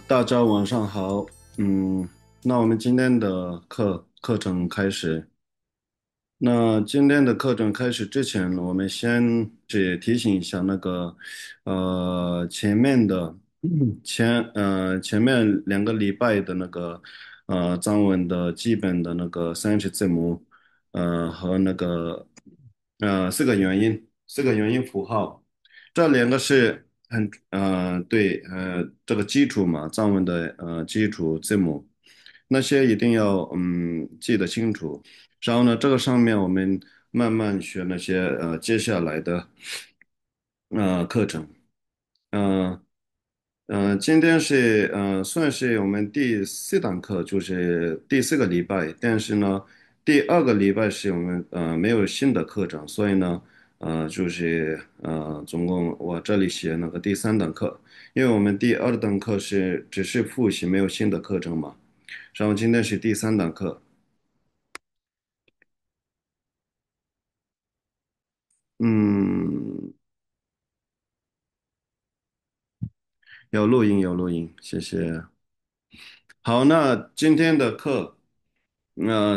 大家晚上好。嗯，那我们今天的课程开始。那今天的课程开始之前，我们先只提醒一下那个，前面的前面2个礼拜的那个藏文的基本的那个30字母，和那个四个元音符号，这2个是对这个基础嘛，藏文的基础字母，那些一定要记得清楚。然后呢，这个上面我们慢慢学那些接下来的课程。嗯、今天是算是我们第4堂课，就是第4个礼拜。但是呢，第2个礼拜是我们没有新的课程，所以呢就是总共我这里写那个第3堂课，因为我们第2堂课是只是复习，没有新的课程嘛。然后今天是第3堂课。嗯，有录音，有录音，谢谢。好，那今天的课，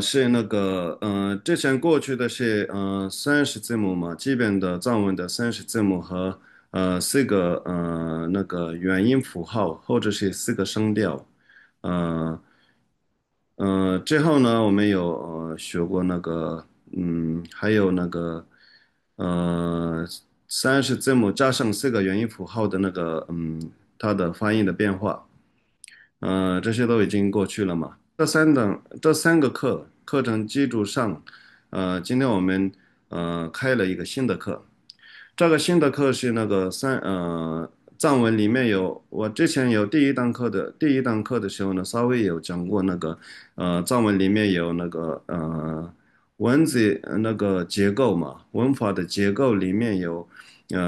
是那个，之前过去的是，30字母嘛，基本的藏文的30字母和4个那个元音符号，或者是4个声调。呃之后呢，我们有学过那个，还有那个，呃，30字母加上4个元音符号的那个，它的发音的变化。这些都已经过去了嘛。这3个课程基础上，今天我们开了一个新的课。这个新的课是那个藏文里面有，我之前有第一堂课的时候呢，稍微有讲过那个藏文里面有那个文字那个结构嘛，文法的结构里面有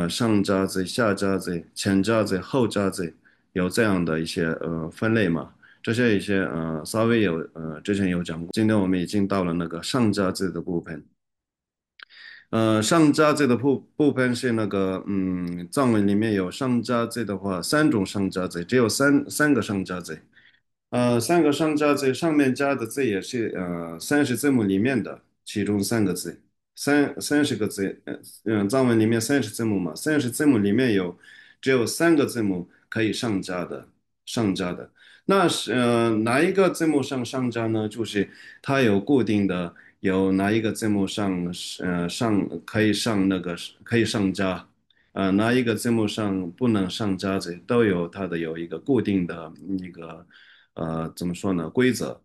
上家字、下家字、前家字、后家字，有这样的一些分类嘛。这些一些稍微有之前有讲过。今天我们已经到了那个上家字的部分。上家字的部分是那个，藏文里面有上家字的话，3种上家字，只有三个上家字。3个上家字上面加的字也是30字母里面的其中3个字，30个字，藏文里面30字母嘛，30字母里面只有3个字母可以上加的。那是哪一个字母上加呢？就是它有固定的，有哪一个字母可以上那个可以上加，哪一个字母上不能上加字，都有一个固定的一个怎么说呢规则。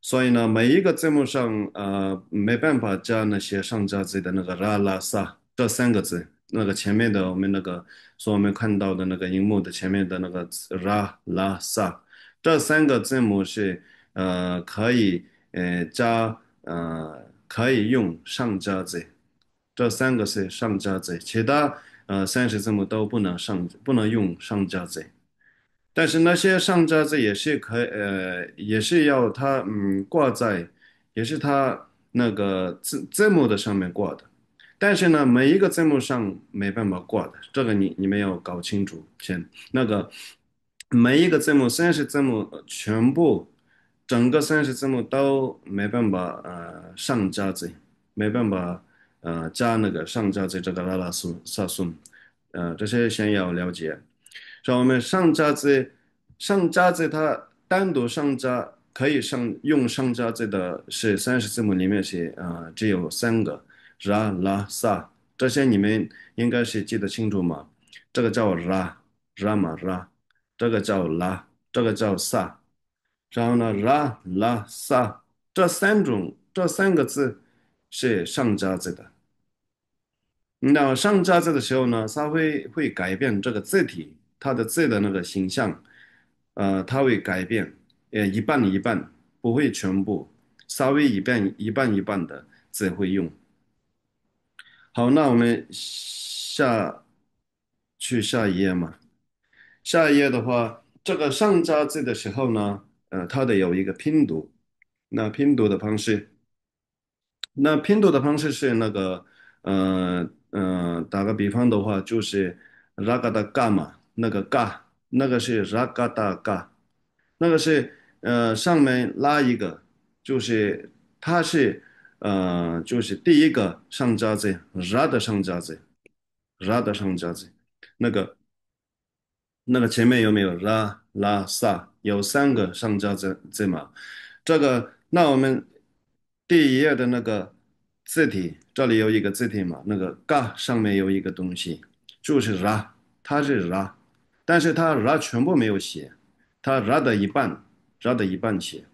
所以呢，每一个字母上没办法加那些上加字的那个拉拉萨这3个字，那个前面的我们看到的那个荧幕的前面的那个字拉拉萨这3个字母是可以可以用上加字，这3个是上加字，其他30字母都不能用上加字。但是那些上架子也是也是要它挂在，也是它那个字幕的上面挂的。但是呢，每一个字幕上没办法挂的，这个你们要搞清楚先。那个每一个字母30字母全部整个30字母都没办法上架子，没办法加那个上架子这个拉拉苏萨苏，这些先要了解。说我们上加字它单独上加可以用上加字的是30字母里面是只有3个，拉拉萨这些你们应该是记得清楚嘛？这个叫拉嘛拉，这个叫拉，这个叫萨，然后呢拉拉萨这3个字是上加字的。那上架字的时候呢，它会改变这个字体，它的字的那个形象，它会改变，一半一半，不会全部，稍微一半的字会用。好，那我们下一页嘛。下一页的话，这个上加字的时候呢，它得有一个拼读。那拼读的方式。是那个，打个比方的话，就是那个的嘎嘛，那个嘎。那个是 raga da ga，那个是上面拉一个，就是它是就是第一个上加字 ra 的上加字 ra 的上加字，那个前面有没有 ra la sa？有三个上加字母，这个那我们第一页的那个字体这里有一个字体嘛，那个 ga 上面有一个东西，就是 ra，它是 ra，但是它 ra 全部没有写，它 ra 的一半，ra 的一半写。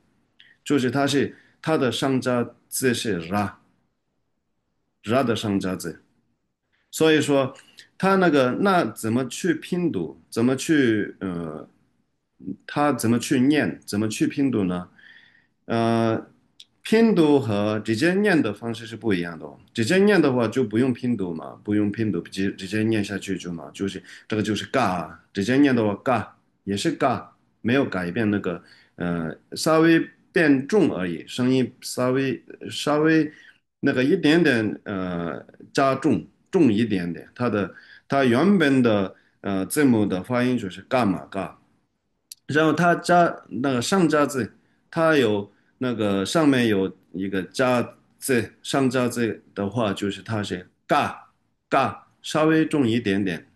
就是它的上加字是 ra 的上加字，所以说它那怎么去拼读，怎么去它怎么去念，怎么去拼读呢？呃，拼读和直接念的方式是不一样的哦。直接念的话就不用拼读嘛，不用拼读，直接念下去就嘛，就是这个就是嘎，直接念的话嘎也是嘎，没有改变稍微变重而已，声音稍微那个一点点加重一点点，它原本的字母的发音就是嘎嘛嘎。然后它加那个上加字，它有那个上面有一个加字，上加字的话就是它是嘎，稍微重一点点，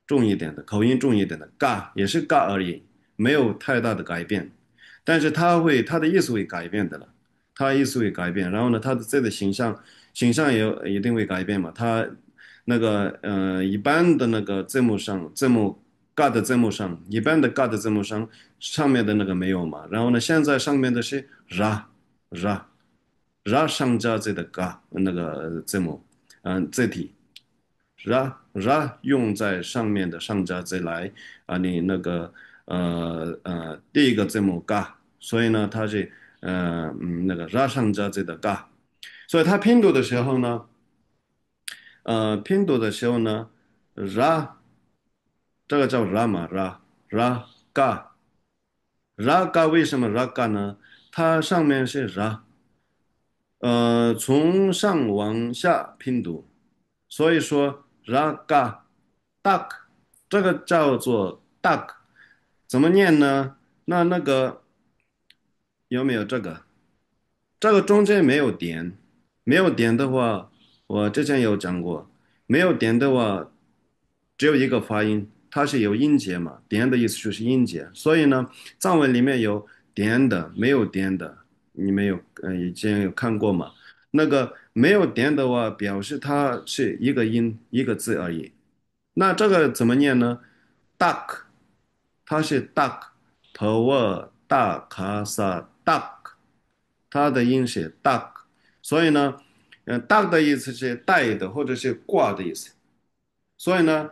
重一点的口音重一点的嘎也是嘎而已，没有太大的改变，但是它的意思会改变的了，它意思会改变，然后呢，它的字的形象也一定会改变嘛，它一般的那个字母 God 的字幕上，一般的 God 的字幕上面的那个没有嘛，然后呢，现在上面的是 ra 上加这的 God 那个字母，字体 ra 用在上面的上加字来你第一个字母 God，所以呢，它是那个 ra 上加这的 God，所以它拼读的时候呢，ra 这个叫 ra 嘛，ra ga 为什么 raga 呢？它上面是 ra，从上往下拼读，所以说 raga duck 这个叫做 duck，怎么念呢？那个有没有这个？这个中间没有点，没有点的话，我之前有讲过，没有点的话，只有一个发音，它是有音节嘛，点的意思就是音节，所以呢，藏文里面有点的，没有点的，你们以前有看过吗？那个没有点的话，表示它是一个音一个字而已。那这个怎么念呢？duck，它是 duck，头儿大卡萨 duck。它的音是 duck，所以呢，duck 的意思是带的或者是挂的意思。所以呢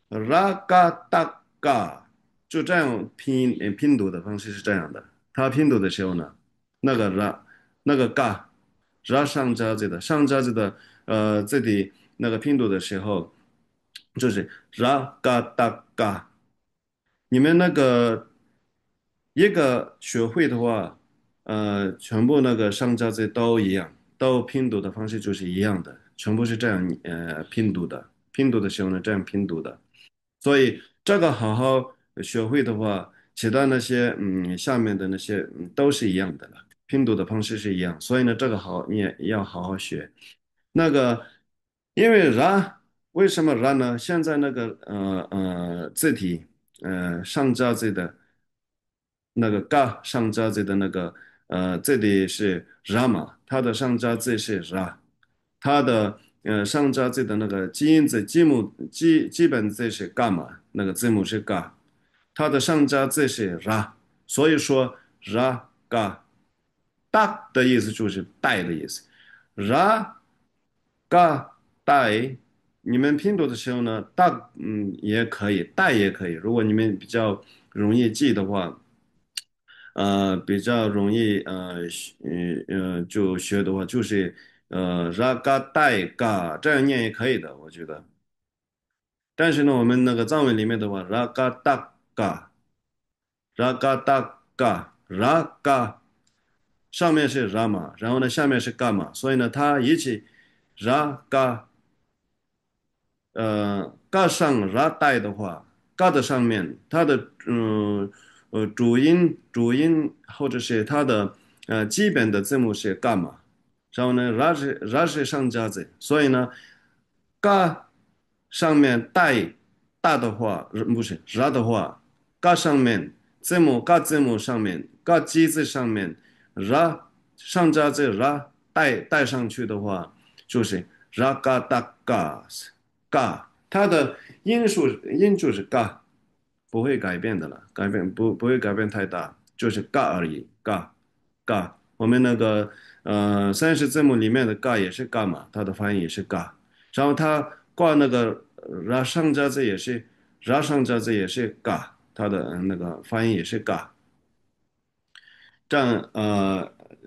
，raga daga 就这样拼读的方式是这样的。它拼读的时候呢，那个 那个 ga 上加字的这里那个拼读的时候，就是 raga daga。你们一个学会的话，全部那个上加字都一样，都拼读的方式就是一样的，全部是这样拼读的。拼读的时候呢，这样拼读的。所以这个好好学会的话，其他那些下面的那些都是一样的了，拼读的方式是一样。所以呢，这个你也要好好学。那个，因为为什么呢？现在那个字体上加字的那个上加字的这里是 ra 嘛，它的上加字是 ra，它的上加字的那个基因字基本字是 ga 嘛，那个字母是 ga，它的上加字是 ra，所以说 ra ga da 的意思就是带的意思，ra ga 带，你们拼读的时候呢，大也可以，带也可以。如果你们比较容易记的话，比较容易就学的话，就是raga 带 ga 这样念也可以的，我觉得。但是呢，我们那个藏文里面的话，raga da raga 上面是 rama，然后呢下面是 gama，所以呢它一起 raga ga 上 ra 带的话嘎的上面，它的主音或者是它的基本的字母是嘎嘛，然后呢ra是上加字，所以呢嘎上面带大的话，不是 ra 的话，嘎上面嘎字母上面嘎基字上面 ra 上加字 ra 带上去的话，就是 ra 嘎达嘎嘎，它的音就是嘎。不会改变的了，不会改变太大，就是嘎而已，嘎嘎。我们那个30字母里面的嘎也是嘎嘛，它的发音也是嘎。然后它挂那个上加字也是上加字也是嘎，它的那个发音也是嘎。这样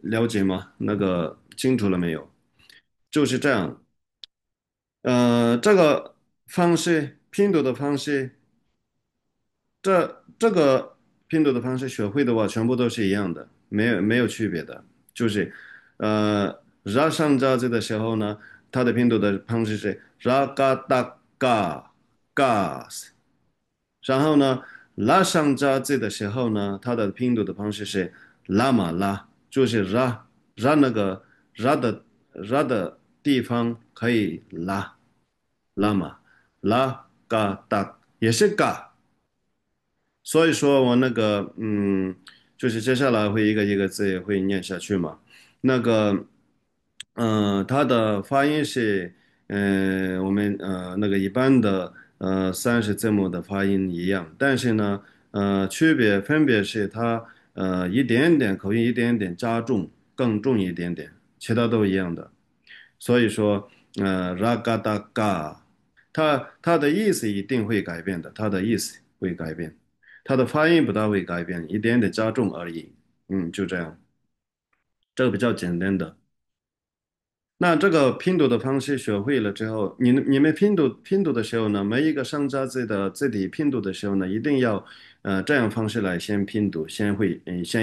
了解吗？那个清楚了没有？就是这样。这个方式拼读的方式。这个拼读的方式学会的话，全部都是一样的，没有区别的。就是ra 上加字的时候呢，它的拼读的方式是 ra ga da ga gas，然后呢，la 上加字的时候呢，它的拼读的方式是 la ma la，就是 ra 那个 ra 的地方可以拉嘛 la ga da 也是 ga。所以说我那个就是接下来会一个一个字也会念下去嘛。那个它的发音是我们那个一般的30字母的发音一样，但是呢区别分别是它一点点口音一点点加重，更重一点点，其他都一样的。所以说ra ga da ga，它的意思一定会改变的，它的意思会改变。它的发音不大会改变，一点点加重而已。就这样，这个比较简单的。那这个拼读的方式学会了之后，你们拼读的时候呢，每一个上加字的字体拼读的时候呢，一定要这样方式来先拼读，先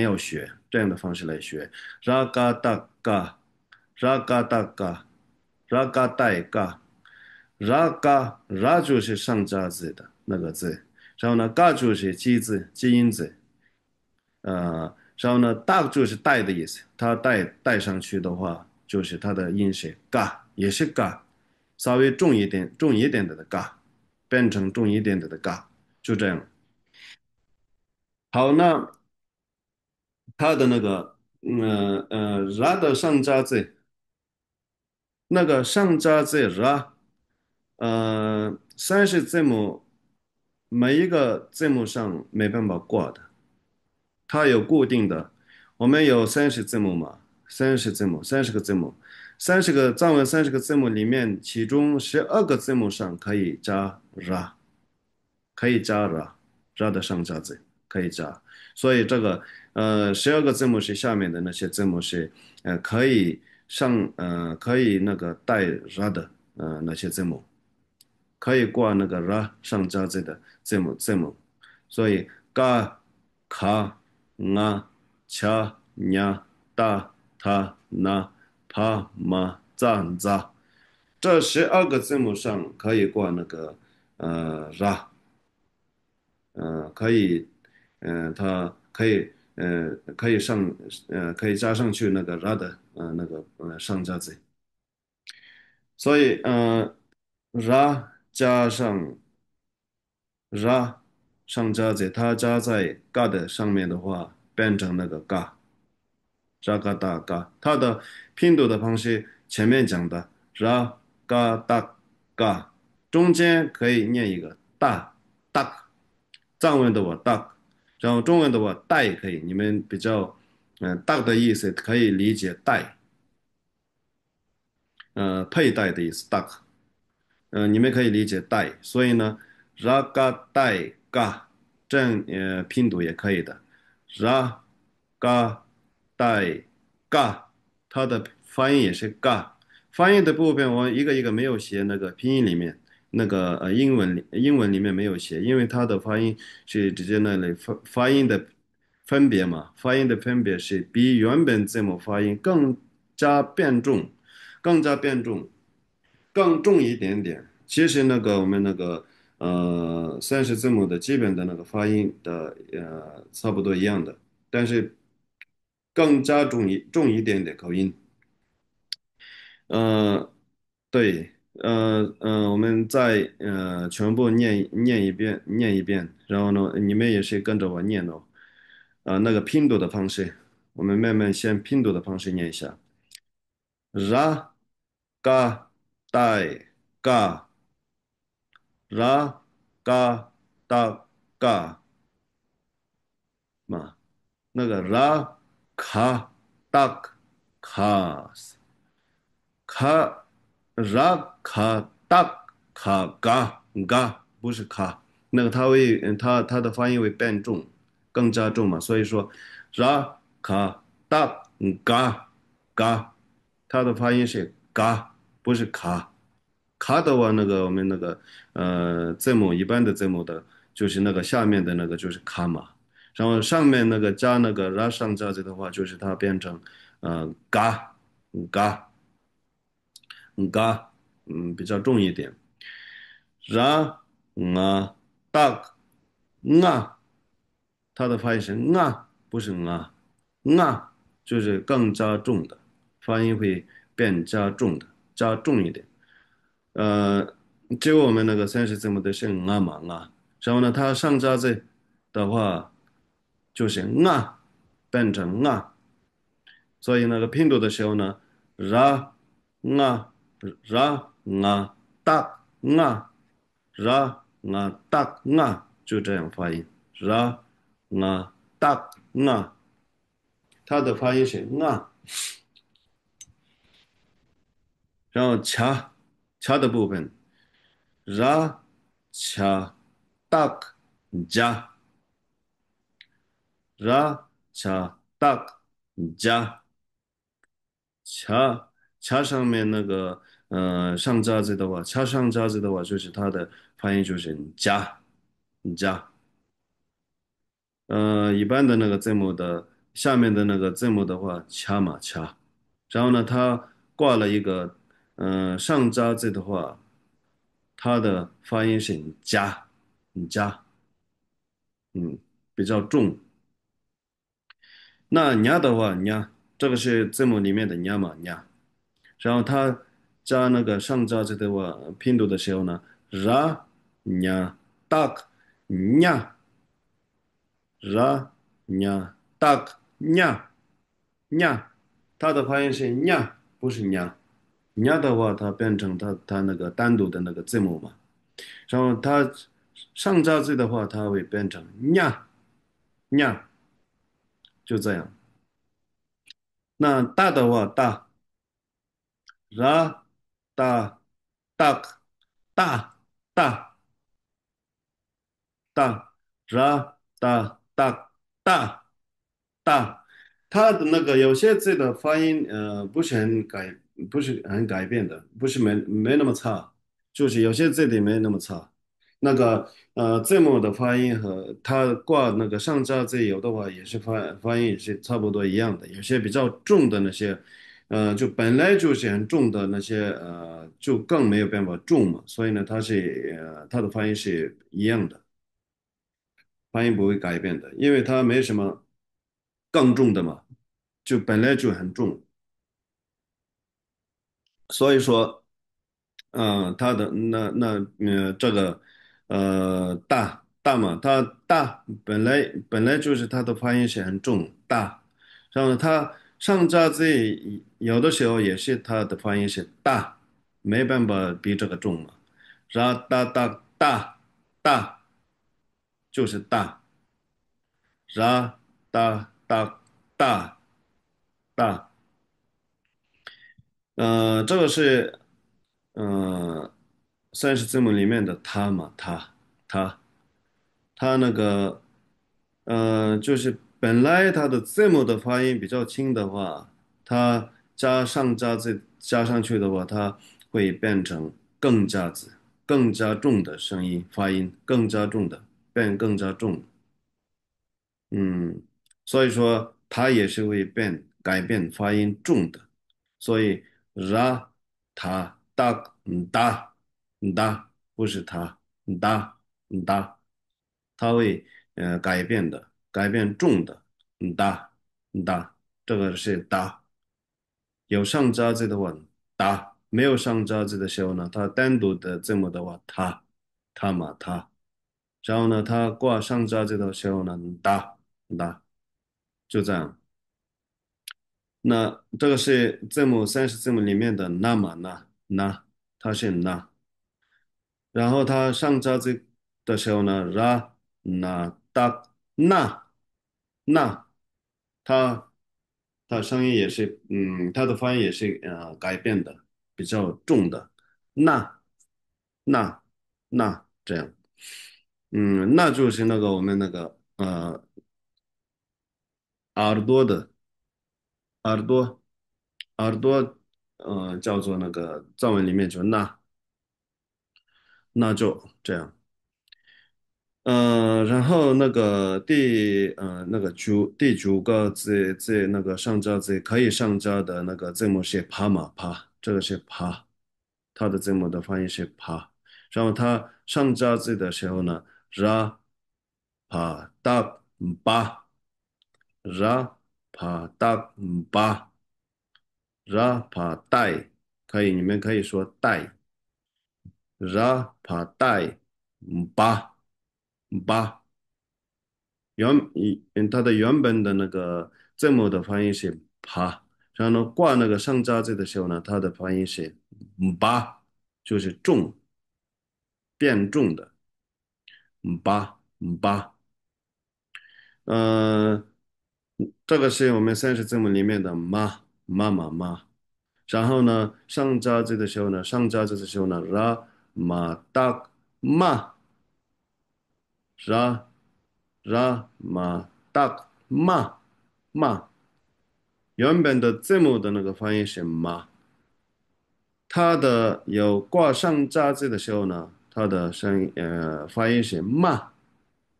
要学这样的方式来学。ra ga da ga ra ga da ga ra ga da ga ra ga ra 就是上加字的那个字，然后呢 ga 就是基音字，然后呢，大就是带的意思，它带上去的话，就是它的音是嘎，也是嘎，稍微重一点的嘎，变成重一点的嘎，就这样。好，那它的那个ra 的上加字，那个上加字 ra，30字母每一个字母上没办法挂的。它有固定的，我们有30字母嘛，30个字母，藏文30个字母里面，其中12个字母上可以加 ra，可以加 ra 的上加字可以加，所以这个12个字母是下面的那些字母是可以那个带 ra 的那些字母。可以挂那个 ra 上加字的字母，所以 ga、ka、nga、cha、nya、da、ta、na、pa、ma、za、za，这12个字母上可以挂那个ra，可以，它可以可以加上去那个 ra 的那个上加字，所以ra 加上 ra 上加字，它加在 ga 的上面的话，变成那个 ga ga da ga，它的拼读的方式前面讲的 ra ga da ga，中间可以念一个大 da，藏文的我 da，然后中文的我带可以，你们比较大的意思可以理解带，佩戴的意思 da，你们可以理解带，所以呢，raga 带 ga 这样拼读也可以的，raga 带 ga，它的发音也是 ga，发音的部分我一个一个没有写那个拼音里面，那个英文里面没有写，因为它的发音是直接那里发音的分别嘛，发音的分别是比原本字母发音加变重，更加变重。更重一点点。其实那个我们那个三十字母的基本的那个发音的差不多一样的，但是更加重一点的口音。呃，对，我们再全部念一遍，然后呢，你们也是跟着我念哦。那个拼读的方式，我们慢慢先拼读的方式念一下：ra ga dai ga ra ga da ga 嘛，那个 ra ka dak kas。卡拉卡达卡嘎不是卡，那个它的发音会变重，更加重嘛，所以说拉卡达嘎，它的发音是嘎，不是卡。卡的话，那个我们那个字母一般的字母的，就是那个下面的那个就是卡嘛，然后上面那个加那个拉上加子的话，就是它变成嘎嘎。嘎，比较重一点。然啊大啊，它的发音是啊，不是啊，啊就是更加重的，发音会变加重的，加重一点。呃，就我们那个三十字母的是啊嘛啊，然后呢，它上加字的话就是啊变成啊，所以那个拼读的时候呢，ra 啊 ra 啊大啊 ra 啊大啊，就这样发音，ra 啊大啊，它的发音是啊，然后卡的部分，ra 卡大加 ra 卡大加。掐上面那个上扎子的话，掐上扎子的话，就是它的发音就是加，一般的那个字母的下面的那个字母的话，掐嘛掐，然后呢，它挂了一个上扎字的话，它的发音是加，嗯，比较重。那냐的话，냐这个是字母里面的냐嘛냐。然后它加那个上加字的话，拼读的时候呢，ra nya tak nya ra nya tak nya，它的发音是 nya，不是 nya。nya 的话，它变成它那个单独的那个字母嘛，然后它上加字的话，它会变成 nya，就这样。那大的话，大 ra 大 tak 大大。大大大，它的那个有些字的发音，不是很改变的，不是没那么差，就是有些字里没那么差。那个字母的发音和它挂那个上下字有的话也是发音也是差不多一样的，有些比较重的那些，就本来就是很重的那些，就更没有办法重嘛，所以呢，它的发音是一样的。发音不会改变的，因为它没什么更重的嘛，就本来就很重，所以说，它的这个大嘛，它大本来就是它的发音是很重大，然后呢，它上加字有的时候也是它的发音是大，没办法比这个重嘛，然后大就是大。ra da da，这个是三十字母里面的它嘛，它它那个就是本来它的字母的发音比较轻的话，它加字加上去的话，它会变成更加字，更加重的声音发音，更加重的变更加重。嗯，所以说它也是会改变发音重的，所以 ra 他 da 不是他。哒哒，它会改变的，改变重的，哒哒，这个是哒。有上加字的话，哒；没有上加字的时候呢，它单独的字母的话，它嘛它。然后呢，它挂上加字的时候呢，哒哒，就这样。那这个是30字母里面的那嘛那，它是那。然后它上加字的时候呢，那哒那，它它声音也是，它的发音也是改变的，比较重的，那那这样，那就是那个我们那个耳朵的耳朵耳朵，叫做那个藏文里面就那就这样。然后那个第九个字那个上加字可以上加的那个字母是帕嘛帕，这个是帕，它的字母的发音是帕。然后它上加字的时候呢，ra 帕达巴，ra 帕达巴，ra 帕带，你们可以说带，ra 帕带巴巴。它的原本的那个字母的发音是啪，然后呢挂那个上加字的时候呢，它的发音是巴，就是重，变重的巴。呃，这个是我们30字母里面的妈。然后呢，上加字的时候呢，上加字的时候呢，ra 嘛达嘛 ra 嘛达嘛，原本的字母的那个发音是嘛，它的有挂上加字的时候呢，它的发音是嘛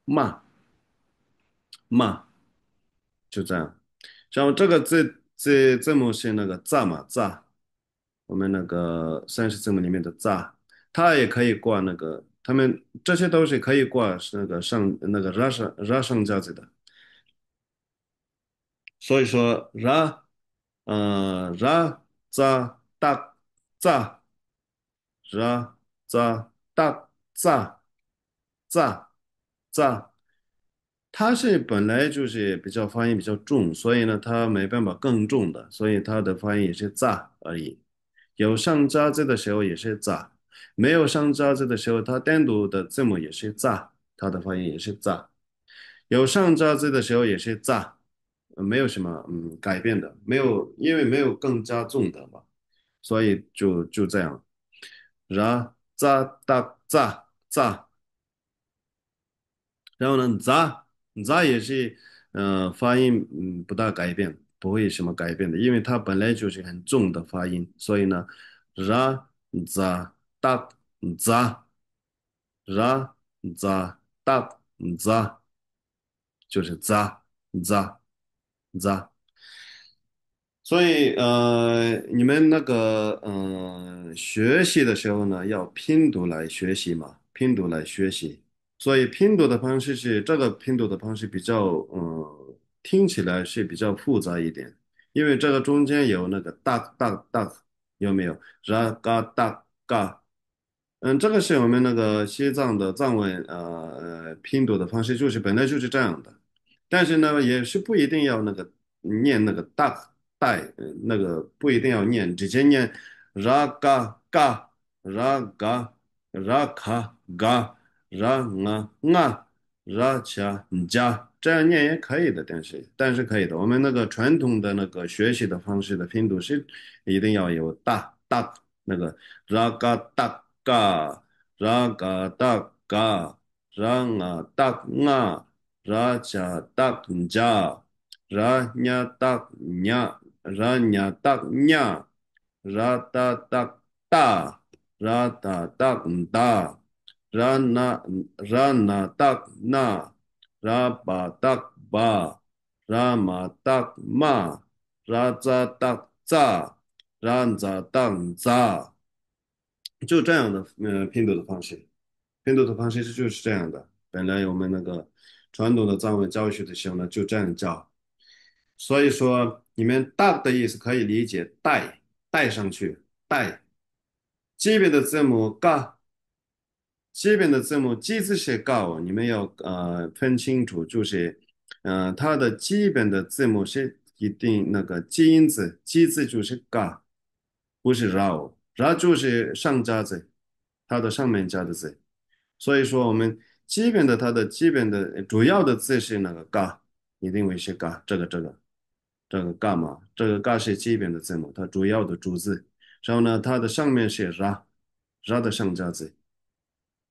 嘛，就这样。然后这个字母是那个za，我们那个30字母里面的za，它也可以挂那个，它们这些都是可以挂是那个上加字的。所以说 ra da za za za，它是本来就是比较发音比较重，所以呢，它没办法更重的，所以它的发音也是 za 而已。有上加字的时候也是 za，没有上加字的时候，它单独的字母也是 za，它的发音也是 za。有上加字的时候也是 za，没有什么改变的，没有，因为没有更加重的嘛，所以就这样。ra za da za，然后呢，za 也是发音不大改变，不会什么改变的，因为它本来就是很重的发音，所以呢，ra za da za ra za da za 就是 za za。所以你们那个学习的时候呢，要拼读来学习嘛，拼读来学习。所以拼读的方式是这个拼读的方式比较听起来是比较复杂一点，因为这个中间有那个大有没有？ra ga 大嘎，这个是我们那个西藏的藏文拼读的方式，就是本来就是这样的。但是呢，也是不一定要那个念那个带，那个不一定要念，直接念 raga 这样念也可以的，但是可以的。我们那个传统的那个学习的方式的拼读是一定要有大那个 raga 大嘎 raga 大嘎 ranga 大啊。ra cha tak ja ra nya tak nya ra nya tak nya ra ta tak ta ra ta tak da ra na tak na ra ba tak ba ra ma tak ma ra za tak za ra za tak za，就这样的拼读的方式。拼读的方式就是这样的。本来我们那个传统的藏文教学的时候呢，就这样教。所以说，你们大的意思可以理解带上去，带基本的字母嘎，基本的字母鸡字是高，你们要分清楚，就是它的基本的字母是一定那个基音字，基字就是嘎，不是 ra 就是上加字，它的上面加的字。所以说我们基本的它的基本的主要的字是那个嘎，一定会是嘎，这个嘎嘛，这个嘎是基本的字母，它主要的主字。然后呢，它的上面是 ra 的上加字。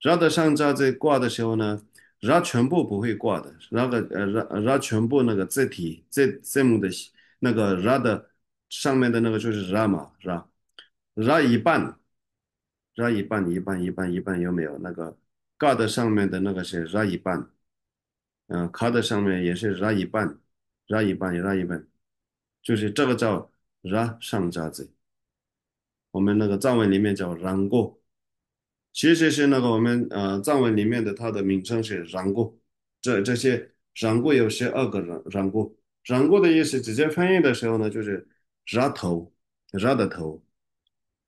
ra 的上加字挂的时候呢，ra 全部不会挂的，ra 全部那个字母的那个 ra 的上面的那个就是 ra 嘛，ra 一半，ra 一半有没有？那个 ga 的上面的那个是 ra 一半，ka 的上面也是 ra 一半，ra 一半，就是这个叫 ra 上加字，我们那个藏文里面叫 rango。其实是那个我们藏文里面的它的名称是然固，这些然固有12个然固，然固的意思直接翻译的时候呢，就是然头，然的头，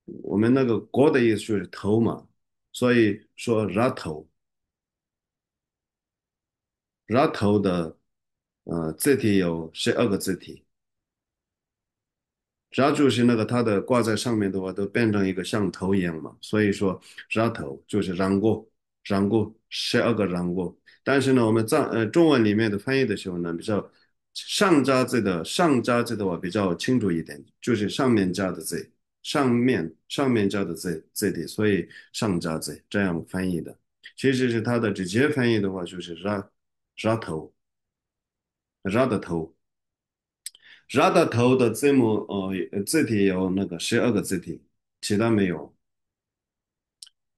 我们那个国的意思就是头嘛，所以说然头的字体有12个字体，然后就是那个它的挂在上面的话，都变成一个像头一样嘛，所以说然头就是然过12个然过。但是呢，我们中文里面的翻译的时候呢，比较上加字的话比较清楚一点，就是上面加的字，上面加的字体，所以上加字这样翻译的。其实是它的直接翻译的话，就是然头，然的头。ra 的头的字母字体有那个12个字体，其他没有。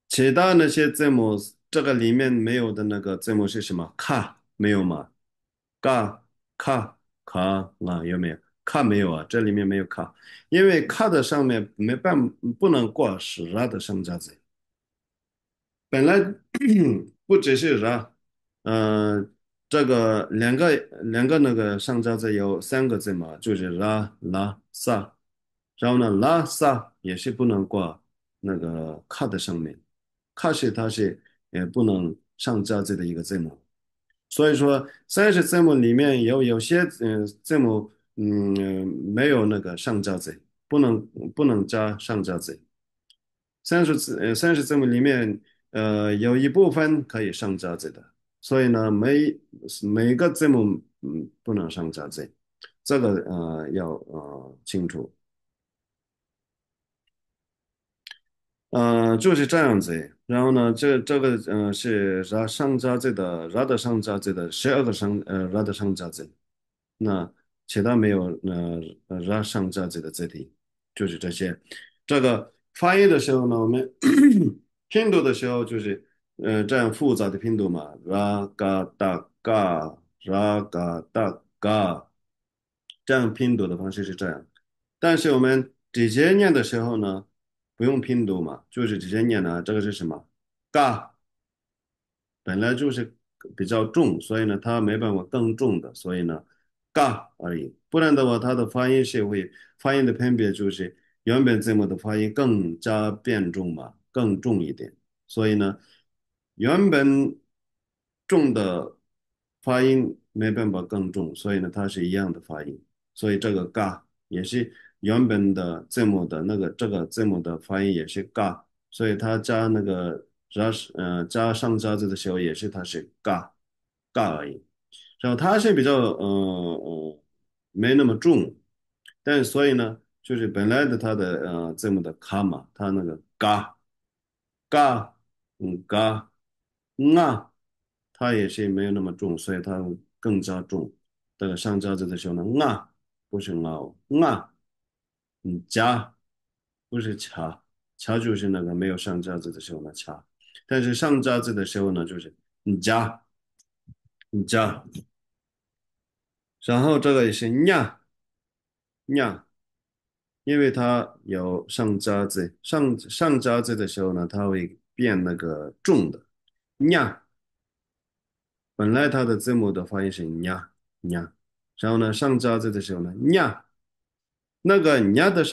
其他那些字母，这个里面没有的那个字母是什么？卡没有吗？嘎、卡、卡啊，有没有？卡没有啊，这里面没有卡，因为卡的上面不能挂是 ra 的上加字。本来不只是 ra，嗯、这个两个那个上加字有3个字嘛，就是 拉、萨，然后呢，拉、萨也是不能挂那个卡的上面，卡是它是也不能上加字的一个字母，所以说30字母里面有些字母没有那个上加字，不能加上加字。30字母里面，有一部分可以上加字的，所以呢，每个字母不能上加字，这个要清楚，就是这样子。然后呢，这个是 上加字的 的上加字的12个的上加字，那其他没有上加字的字体，就是这些。这个发音的时候呢，我们拼读的时候就是这样复杂的拼读嘛，ra ga da ga这样拼读的方式是这样。但是我们直接念的时候呢，不用拼读嘛，就是直接念的。这个是什么？嘎，本来就是比较重，所以呢，它没办法更重的，所以呢，嘎而已。不然的话，它的发音的分别就是原本字母的发音更加变重嘛，更重一点。所以呢，原本重的发音没办法更重，所以呢，它是一样的发音。所以这个嘎也是原本的字母的这个字母的发音也是嘎，所以它加那个加上加字的时候也是它是嘎而已。然后它是比较没那么重，但所以呢，就是本来的它的字母的卡嘛，它那个嘎嘎啊，它也是没有那么重，所以它更加重。这个上加字的时候呢，不是加不是卡就是那个没有上加字的时候呢卡，但是上加字的时候呢就是加加，然后这个也是呀，因为它有上加字，上加字的时候呢，它会变那个重的。呀，本来它的字母的发音是呀呀，然后呢上加字的时候呢呀。那个呀的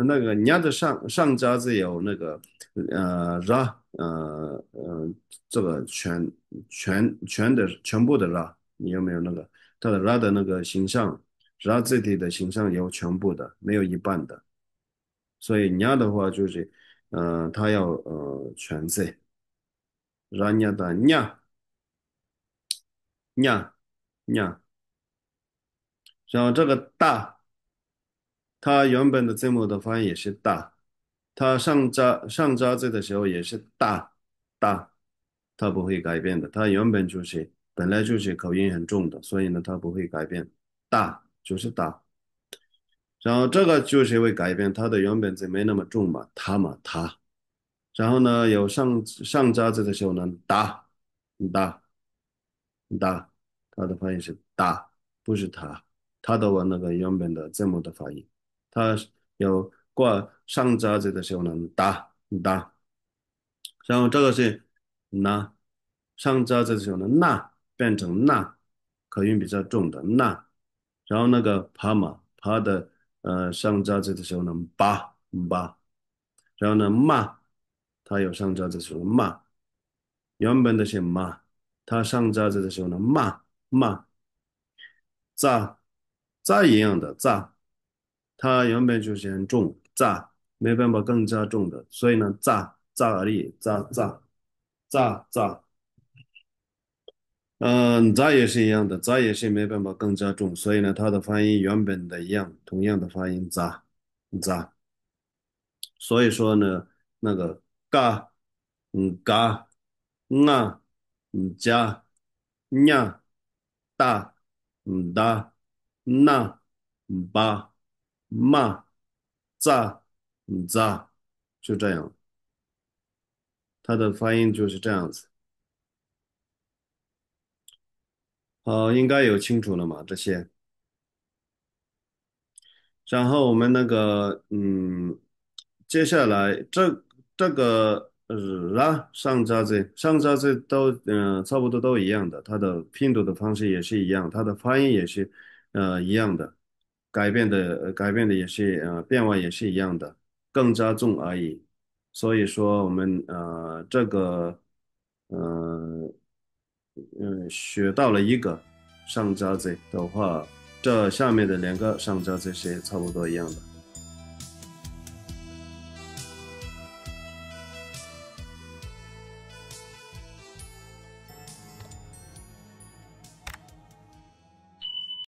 那个呀的上加字有那个ra 这个全部的 ra，你有没有那个它的 ra 的那个形象，ra 字体的形象有全部的，没有一半的，所以呀的话就是它要全字，ra 呀的呀呀呀，然后这个大。它原本的字母的发音也是大，它上加字的时候也是大，它不会改变的。它原本就是本来就是口音很重的，所以呢它不会改变，大就是大。然后这个就是会改变，它的原本字没那么重嘛，它。然后呢有上加字的时候呢大大，它的发音是大，不是它，它的我那个原本的字母的发音。它有挂上加字的时候呢，大，然后这个是那上加字的时候呢，那变成那，口音比较重的那，然后那个爬的上加字的时候呢，八，然后呢它有上加字的时候嘛，原本的是嘛，它上加字的时候呢嘛，炸炸一样的炸。它原本就是很重，炸没办法更加重的，所以呢，炸而已，炸，炸也是一样的，炸也是没办法更加重，所以呢，它的发音原本的一样，同样的发音炸，所以说呢，那个嘎，嘎，啊，加，呀，大，大，那，巴，嘛，炸，炸，就这样，它的发音就是这样子。好，应该有清楚了嘛？这些。然后我们那个，接下来这个上加字都差不多都一样的，它的拼读的方式也是一样，它的发音也是一样的，改变的也是变化也是一样的，更加重而已。所以说我们这个呃学到了一个上加字的话，这下面的两个上加字是差不多一样的。